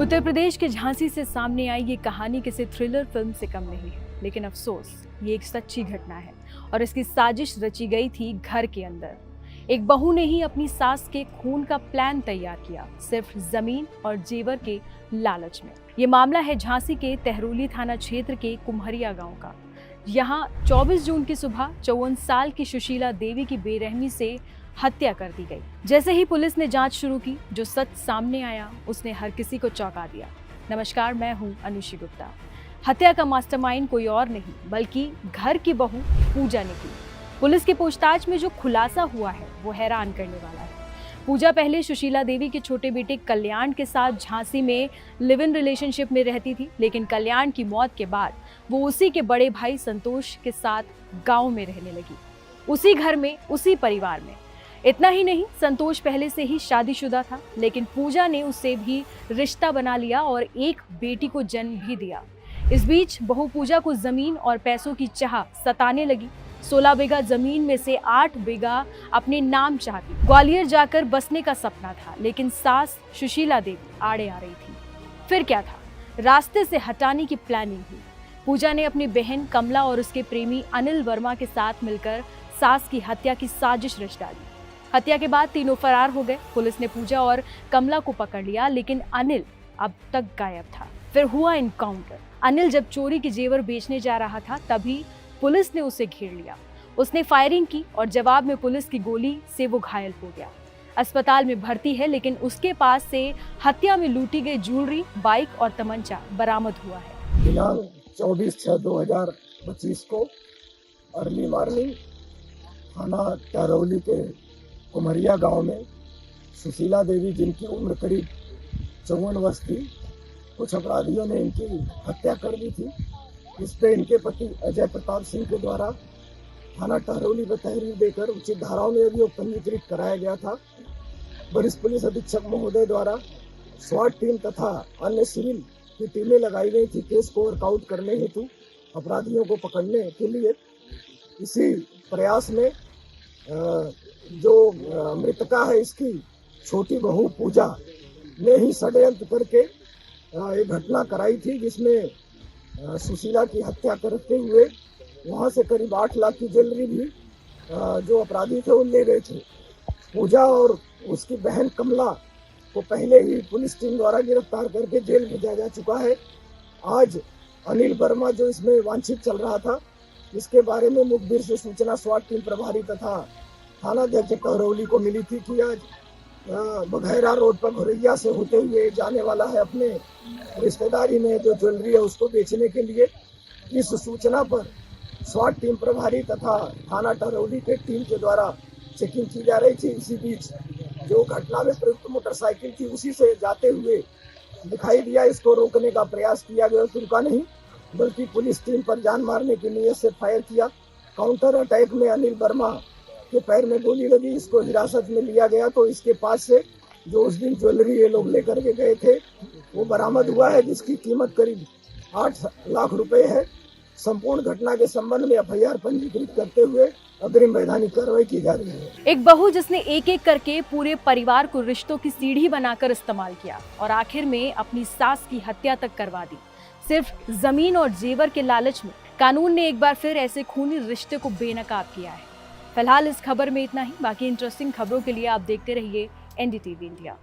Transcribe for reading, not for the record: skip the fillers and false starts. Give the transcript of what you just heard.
उत्तर प्रदेश के झांसी से सामने आई ये कहानी किसी थ्रिलर फिल्म से कम नहीं है, लेकिन अफसोस ये एक सच्ची घटना है और इसकी साजिश रची गई थी घर के अंदर। एक बहू ने ही अपनी सास के खून का प्लान तैयार किया, सिर्फ जमीन और जेवर के लालच में। ये मामला है झांसी के तहरोली थाना क्षेत्र के कुम्हरिया गांव का। यहाँ 24 जून की सुबह 54 साल की सुशीला देवी की बेरहमी से हत्या कर दी गई। जैसे ही पुलिस ने जांच शुरू की, जो सच सामने आया उसने हर किसी को चौंका दिया। नमस्कार, मैं हूं अनुषी गुप्ता। हत्या का मास्टरमाइंड कोई और नहीं बल्कि घर की बहू पूजा ने की। पुलिस की पूछताछ में जो खुलासा हुआ है वो हैरान करने वाला है। पूजा पहले सुशीला देवी के छोटे बेटे कल्याण के साथ झांसी में लिव इन रिलेशनशिप में रहती थी, लेकिन कल्याण की मौत के बाद वो उसी के बड़े भाई संतोष के साथ गांव में रहने लगी, उसी घर में, उसी परिवार में। इतना ही नहीं, संतोष पहले से ही शादीशुदा था, लेकिन पूजा ने उससे भी रिश्ता बना लिया और एक बेटी को जन्म भी दिया। इस बीच बहू पूजा को जमीन और पैसों की चाह सताने लगी। 16 बीघा जमीन में से 8 बीघा अपने नाम चाहती, ग्वालियर जाकर बसने का सपना था, लेकिन सास सुशीला देवी आड़े आ रही थी। फिर क्या था, रास्ते से हटाने की प्लानिंग हुई। पूजा ने अपनी बहन कमला और उसके प्रेमी अनिल वर्मा के साथ मिलकर सास की हत्या की साजिश रच डाली। हत्या के बाद तीनों फरार हो गए। पुलिस ने पूजा और कमला को पकड़ लिया, लेकिन अनिल अब तक गायब था। फिर हुआ एनकाउंटर। अनिल जब चोरी के जेवर बेचने जा रहा था, तभी पुलिस ने उसे घेर लिया। उसने फायरिंग की और जवाब में पुलिस की गोली से वो घायल हो गया। अस्पताल में भर्ती है, लेकिन उसके पास से हत्या में लूटी गई ज्वेलरी, बाइक और तमंचा बरामद हुआ है। दिनांक 24/6/2025 को अर्ली मॉर्निंग थाना तहरोली के कुम्हरिया गांव में सुशीला देवी, जिनकी उम्र करीब 54 वर्ष थी, कुछ अपराधियों ने इनकी हत्या कर दी थी। इस पे इनके पति अजय प्रताप सिंह के द्वारा थाना तहरोली में तहरीर देकर उचित धाराओं में अभियोग पंजीकृत कराया गया था। वरिष्ठ पुलिस अधीक्षक महोदय द्वारा स्वाट टीम तथा अन्य सिविल की टीमें लगाई गई थी केस को वर्कआउट करने हेतु, अपराधियों को पकड़ने के लिए। इसी प्रयास में जो मृतका है, इसकी छोटी बहू पूजा ने ही षड्यंत्र करके एक घटना कराई थी, जिसमें सुशीला की हत्या करते हुए वहां से करीब 8 लाख की ज्वेलरी भी जो अपराधी थे वो ले गए थे। पूजा और उसकी बहन कमला को पहले ही पुलिस टीम द्वारा गिरफ्तार करके जेल भेजा जा चुका है। आज अनिल वर्मा जो इसमें वांछित चल रहा था, इसके बारे में मुखबिर से सूचना स्वाट टीम प्रभारी तथा थानाध्यक्ष तहरोली को मिली थी कि आज बघैरा रोड पर घोरैया से होते हुए जाने वाला है अपने रिश्तेदारी में जो ज्वेलरी है उसको बेचने के लिए। इस सूचना पर स्वाट टीम प्रभारी तथा थाना तहरोली के टीम के द्वारा चेकिंग की जा रही थी। इसी बीच जो घटना में प्रयुक्त मोटरसाइकिल थी, उसी से जाते हुए दिखाई दिया। इसको रोकने का प्रयास किया गया, तो रुका नहीं, बल्कि पुलिस टीम पर जान मारने की नीयत से फायर किया। काउंटर अटैक में अनिल वर्मा के पैर में गोली लगी, इसको हिरासत में लिया गया। तो इसके पास से जो उस दिन ज्वेलरी ये लोग लेकर के गए थे वो बरामद हुआ है, जिसकी कीमत करीब 8 लाख रुपए है। संपूर्ण घटना के संबंध में एफआईआर पंजीकृत करते हुए अग्रिम वैधानिक कार्रवाई की जा रही है। एक बहू जिसने एक एक करके पूरे परिवार को रिश्तों की सीढ़ी बनाकर इस्तेमाल किया और आखिर में अपनी सास की हत्या तक करवा दी, सिर्फ जमीन और जेवर के लालच में। कानून ने एक बार फिर ऐसे खूनी रिश्ते को बेनकाब किया है। फिलहाल इस खबर में इतना ही। बाकी इंटरेस्टिंग खबरों के लिए आप देखते रहिए एनडीटीवी इंडिया।